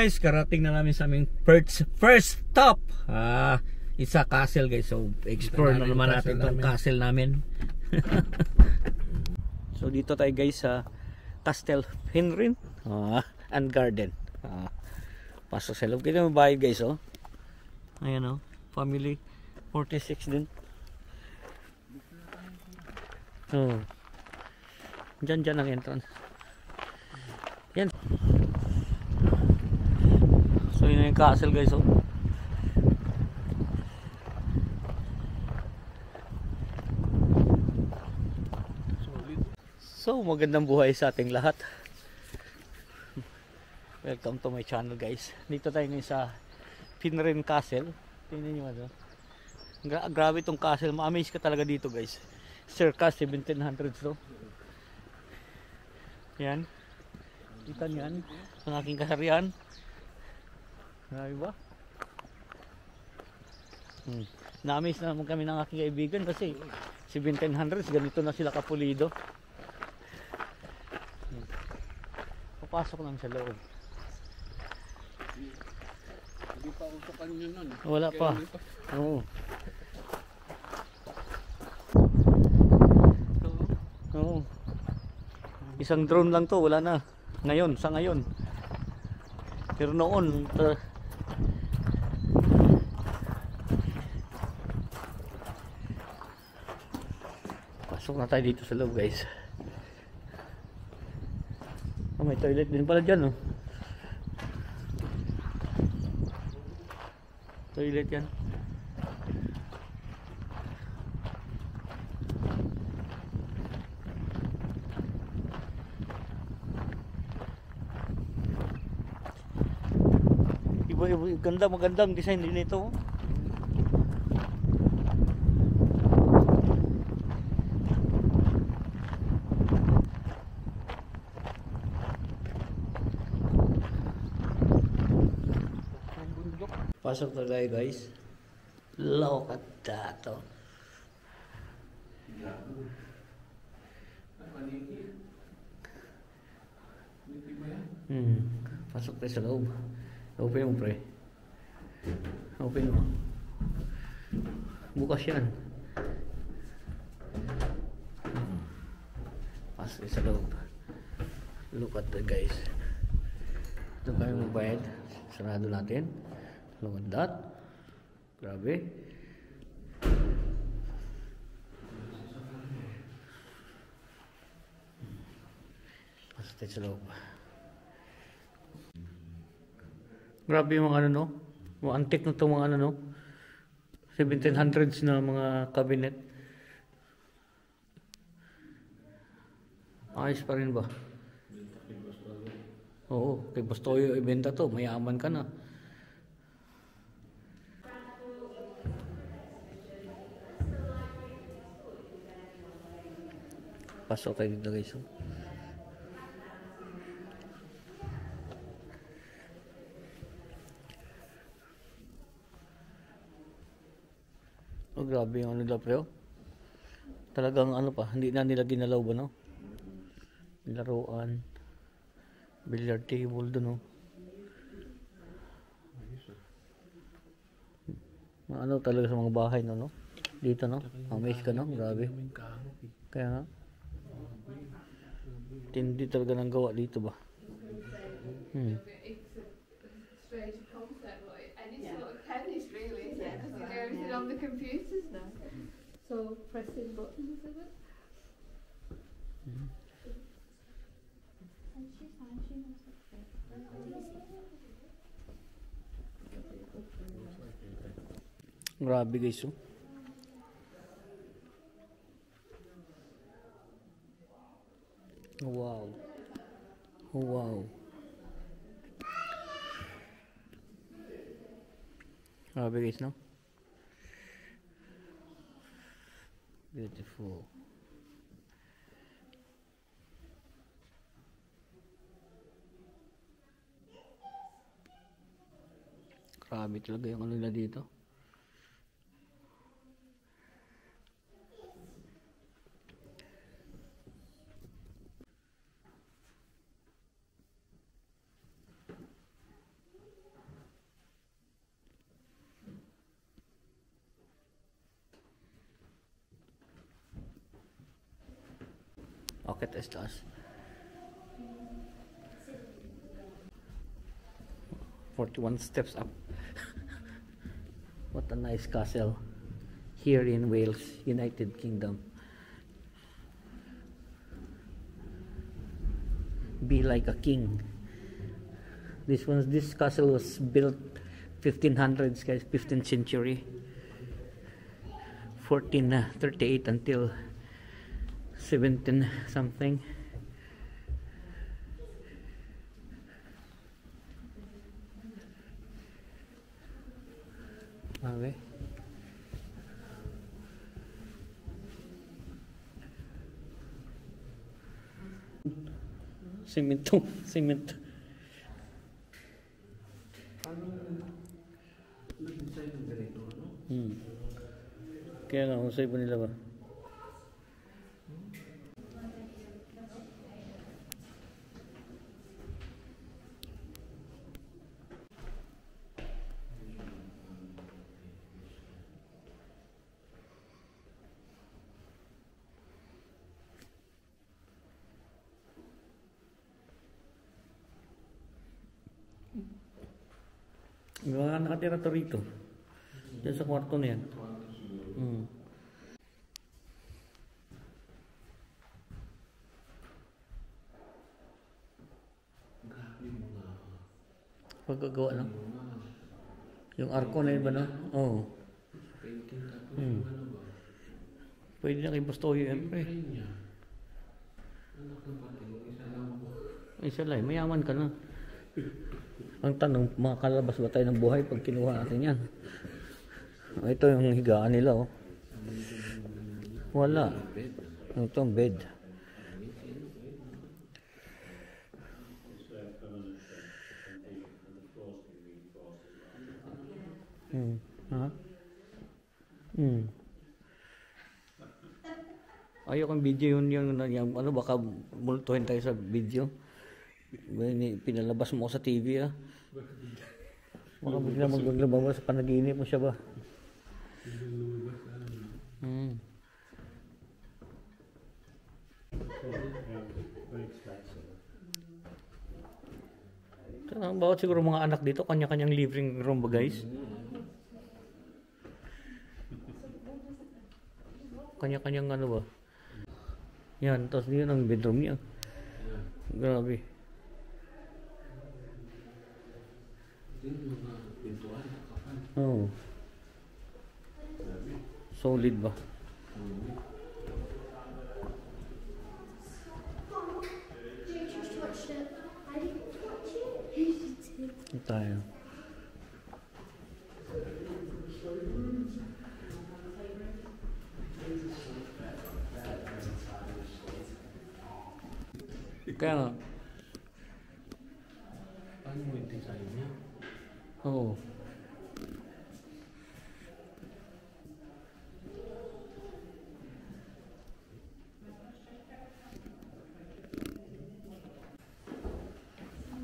guys, karating na namin sa aming first stop. Isa castle guys. So explore na naman natin itong castle namin. So dito tayo guys sa Castle Henrin and Garden. Pasok sa loob. Kita mo bahay guys, oh. Ayan, oh. Family 46 din. Oh. Diyan ang entrance. Yan. So yun yung castle guys, oh. So magandang buhay sa ating lahat. Welcome to my channel guys. Dito tayo ngayon sa Henrin Castle. Tingnan nyo ano. Grabe itong castle. Ma-amaze ka talaga dito guys. Circa 1700s to. Yan. Kita nyo yan. Ang aking kasarian. Grabe ba? Na-amaze na naman kami ng aking kaibigan kasi 1700s ganito na sila kapulido. Papasok lang sa loob. Hindi pa ako sa kanya nun. Wala pa. Oo. Oo. Isang drone lang to, wala na. Ngayon, sa ngayon. Pero noon, pasok na tayo dito sa loob guys. Oh, may toilet din pala dyan, oh. Toilet yan. Iba, magandang design din ito, oh. Pasok na tayo guys. Look at that, oh. Pasok tayo sa loob. Open mo pre. Open mo. Bukas yan. Pasok tayo sa loob. Look at that guys. Ito tayo magbayad. Sarado natin. Look at that. Grabe. Pasok tayo sa loob. Grabe yung mga ano, no? Mga antique na itong mga ano, no? 1700s na mga cabinet. Ayos pa rin ba? Oo, kay Bastoyo ibenta to. Mayaman ka na. Pasok tayo dito guys. Oh, grabe yung ano nila pre. Talagang ano pa, hindi na nila ginalaw ba, no? Laruan. Billiard table doon, no? Ano talaga sa mga bahay, no? Dito, no? Amaze ka, no? Grabe. Kaya nga. Tindi talaga ng gawa dito ba? It's a strange concept, and it's sort of tennis really, isn't it? Because you do everything on the computers now. So pressing buttons, is it? Grabe guys, oh. Wow. Wow. Grabe guys, no? Beautiful. Grabe talaga yung ano nila dito. bucket as us. 41 steps up. What a nice castle here in Wales, United Kingdom. Be like a king. This castle was built 1500s, guys, 15th century, 1438 until 17 something. Okay. Simento. Nag-design ng ganito, no? Kaya nga, usay pa nila ba? May mga nakatira to rito. Diyan sa kwarto na yan. Pagkagawa lang. Yung arko na yun ba, no? Oo. Pwede na kay Bastoyo yan, pre. Isa lang, mayaman ka na. Ang tanong, makakalabas ba tayo ng buhay pag kinuha natin yan? Ito yung higaan nila, oh. Wala. Ito ang bed. Ayaw kong video yung ano, baka multuhin tayo sa video. Pinalabas mo ko sa TV, ah. Baka bigla maglabas sa panaginip mo siya ba? Bawat siguro mga anak dito, kanya-kanyang living room ba, guys? Kanya-kanyang ano ba? Yan, tapos yun ang bedroom niya. Grabe. Oh. Solid ba? Ito tayo. Kaya nga. Paano mo yung design niya? Oo.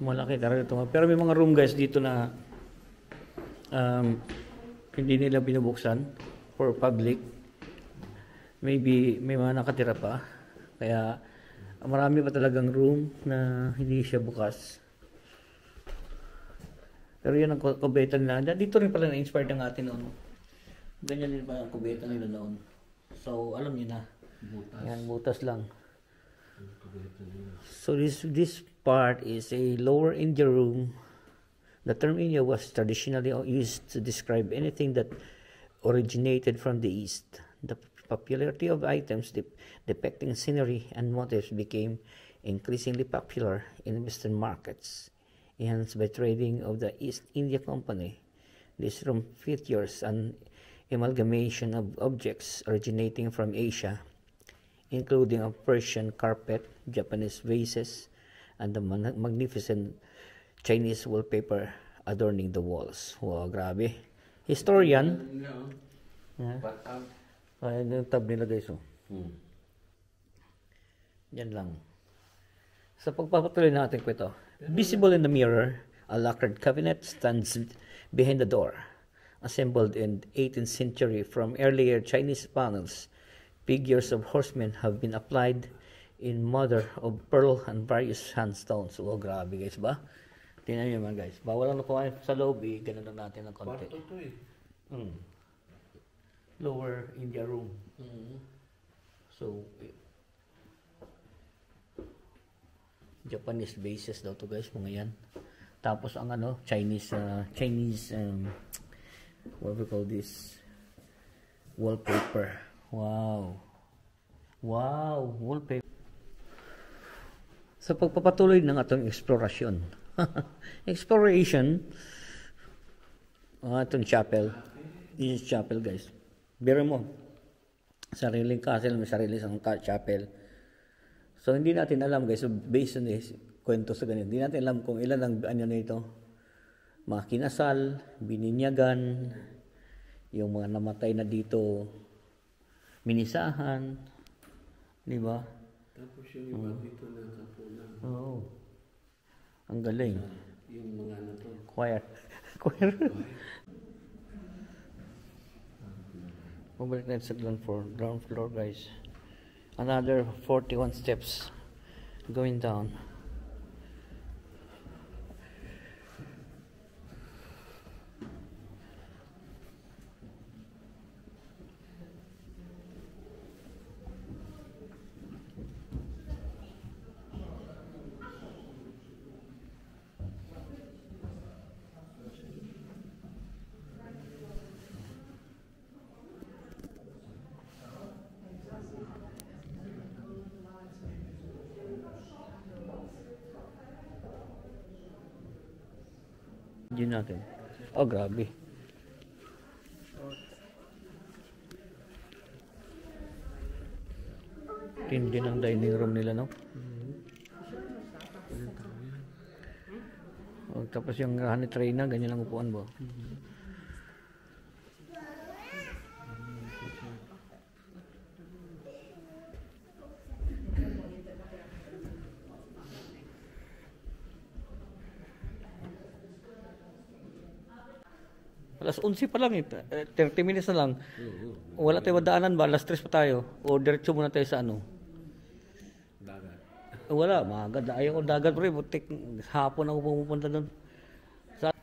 Malaki talaga ito. Pero may mga room, guys, dito na hindi nila binubuksan for public. Maybe may mga nakatira pa. Kaya marami pa talagang room na hindi siya bukas. Pero yun ang kubeta nila. Dito rin pala na-inspired ang atin noon. Ganyan din pa ang kubeta nila noon. So, alam niyo na. Butas. Yan, butas lang. So, this part is a lower India room. The term India was traditionally used to describe anything that originated from the East. The popularity of items depicting scenery and motifs became increasingly popular in Western markets. Enhanced by trading of the East India Company, this room features an amalgamation of objects originating from Asia, including a Persian carpet, Japanese vases, and the magnificent Chinese wallpaper adorning the walls. Wow, grabe. Historian. Ayan yung tab nila, guys. Oh. Yan lang. Sa pagpapatuloy natin ko ito. Visible in the mirror, a lacquered cabinet stands behind the door. Assembled in 18th century from earlier Chinese panels, figures of horsemen have been applied in mother of pearl and various sandstones. Oh, grabe guys ba? Tingnan nyo naman guys. Bawal lang na kumain sa loob eh. Ganun lang natin ng konti. Kwarto to eh. Lower India room. So, Japanese bases daw to guys, mga yan. Tapos ang ano, Chinese, what we call this? Wallpaper. Wow. Wow, wallpaper. Sa pagpapatuloy ng atong explorasyon. Exploration. Atong chapel. This is chapel guys. Biro mo. Sariling castle, may sariling isang chapel. So hindi natin alam guys, so based on this kwento sa ganito, hindi natin alam kung ilan ang ano na ito. Mga kinasal, bininyagan, yung mga namatay na dito, minisahan, di ba? Tapos yung iba dito na kapunan. Oo. Ang galing. Yung mga ano to. Choir. Choir. Mabalik na sa ground floor guys. Another 41 steps going down. Diyan natin. Oh, grabe. Tindi ng dining room nila, no? Oh, tapos yung honey tray na, ganyan lang upuan mo. Alas 11 pa lang eh. 30 minutes na lang. Wala tayo daanan ba? Alas 3 pa tayo. O diretso muna tayo sa ano? Dagat. Wala, maganda. Ayaw ko dagat pre. Butik, hapon ako pupunta doon. Sa...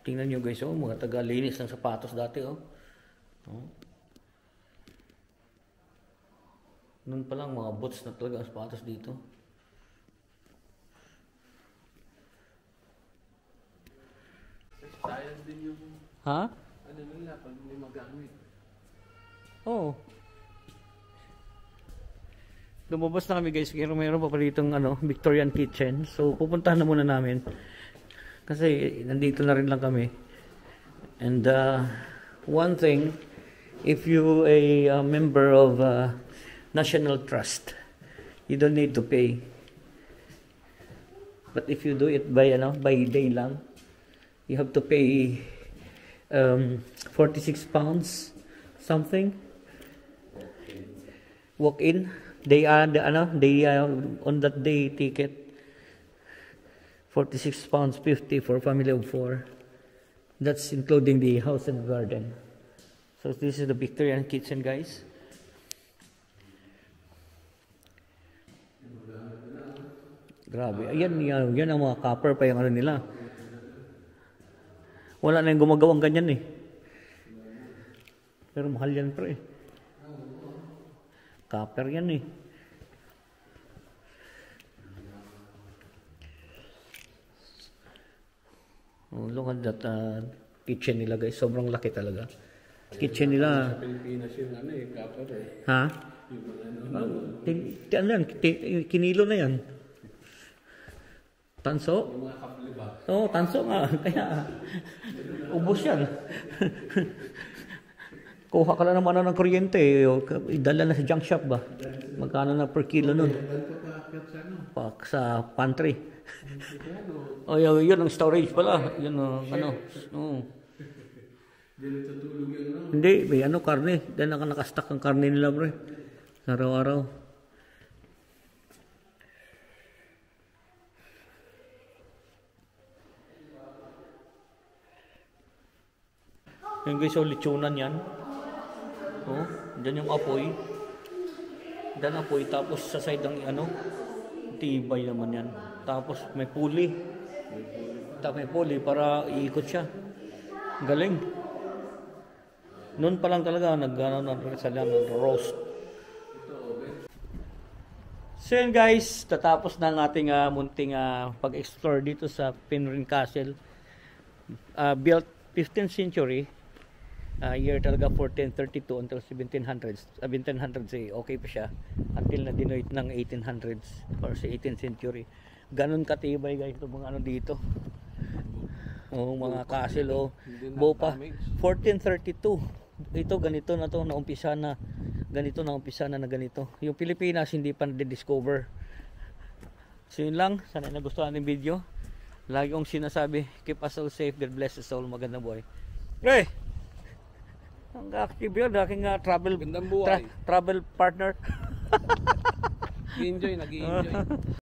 Tingnan nyo guys, oh, mga taga-linis ng sapatos dati. Oh. Oh. Noon pa lang, mga boots na talaga ang sapatos dito. Sayang din yung Ha? ano nila pag may magamit. Oo. Lumabas na kami guys, pero mayroon pa pa ditong ano, Victorian kitchen. So pupuntahan na muna namin. Kasi nandito na rin lang kami. And one thing, if you a member of National Trust, you don't need to pay. But if you do it by day lang, you have to pay 46 pounds something. Walk in. They are on that day ticket. 46 pounds 50 for family of 4. That's including the house and garden. So this is the Victorian kitchen, guys. Grabe. Yan ang mga copper pa yung ano nila. Wala na yung gumagawang ganyan eh. Pero mahal yan pre. Copper yan eh. Oh, look at that kitchen nila guys. Sobrang laki talaga. Kitchen nila. Sa Pilipinas yung ano eh, kapar eh. Ha? Yung mga ano. Ano yan? Kinilo na yan. Tanso? Yung mga kapli ba? Oo, tanso nga. Kaya, ubos yan. Kuha ka lang naman ng kuryente. Idala na sa junk shop ba? Magkano na per kilo nun? Ganito ka-akit sa ano? Sa pantry. Oh, yun ang storage pala. Yun ano. Hindi natutulog yung ano. Hindi, may karne. Dahil nakastack ang karne nila, bro. Araw-araw. Yung guys, litsunan yan. Oh, dyan yung apoy. Danapoy, tapos sa side ng ano, tibay naman yan. Tapos may pulley. Tapos may pulley para iikot siya. Galing. Noon pa lang talaga nag-roast. So yun guys, tatapos na ang ating munting pag-explore dito sa Penryn Castle. Built 15th century. Year talaga 1432 until 1700s. 1700s okay pa siya until na dinote ng 1800s or sa 18th century. Ganun katibay guys itong mga ano dito. Mga castle buo pa 1432. Ito ganito na to, naumpisa na ganito na ganito. Yung Pilipinas hindi pa na-discover. So yun lang, sana nagustuhan ng video. Lagi kong sinasabi, keep us all safe, God bless us all, magandang buhay. Hey! Ang active yun, aking travel Gandang buhay. travel partner. Nag-enjoy.